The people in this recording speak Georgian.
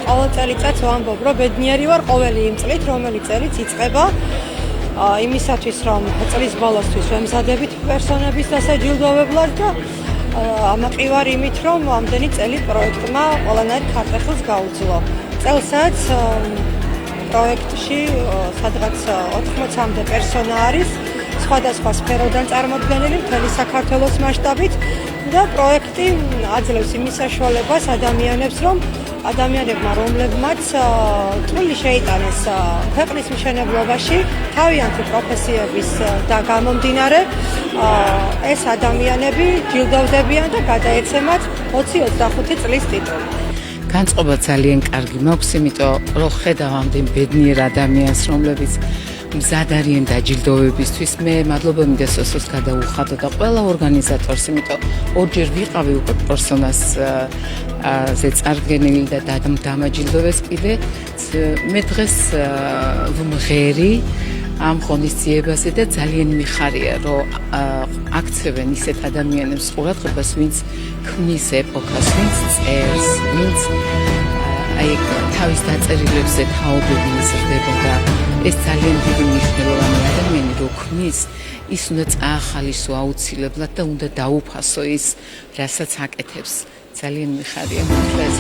ყოველ წელიწადს ვამბობ, რომ ბედნიერი ვარ ყოველი იმ წლით, რომელიც წელიც იწყება იმისათვის, რომ წლის ბოლოსთვის ვემზადებით პერსონების დასაჯილდოვებლად და ამაყივარ იმით, რომ ამდენი წელი პროექტმა ყველანაირ ქარტეხილს გაუძლო. წელსაც პროექტში სადღაც 80-მდე პერსონა არის, სხვადასხვა სფეროდან წარმოდგენილი მთელი საქართველოს მასშტაბით და პროექტი აძლევს იმის საშუალებას ადამიანებს, რომ ადამიანებმა, რომლებმაც წვლილი შეიტანეს ქვეყნის მშენებლობაში, თავიანთი პროფესიების და გამომდინარე, ეს ადამიანები ჯილდოვდებიან და გადაეცემათ 20-25 წლის ტიტული. განწყობა ძალიან კარგი მაქვს, იმიტომ რომ ხედავ ამდენ ბედნიერ ადამიანს, რომლებიც მზად არიან დაჯილდოვებისთვის. მე მადლობა მინდა სოსოს გადაუხადო და ყველა ორგანიზატორს, იმიტომ ორჯერ ვიყავი უკვე პერსონას ზე წარდგენილი და დამაჯილდოვეს კიდე. მე დღეს ვმღერი ამ ღონისძიებაზე და ძალიან მიხარია, რომ აქცევენ ისეთ ადამიანებს ყურადღებას, ვინც ქმნის ეპოქას, ვინც წერს, ვინც აი თავის დაწერილებზე თაობები იზრდება და ეს ძალიან დიდი მნიშვნელოვანი ადამიანი რო ქმნის, ის უნდა წაახალისო აუცილებლად და უნდა დაუფასო ის, რასაც აკეთებს. ძალიან მიხარია, რომ ეს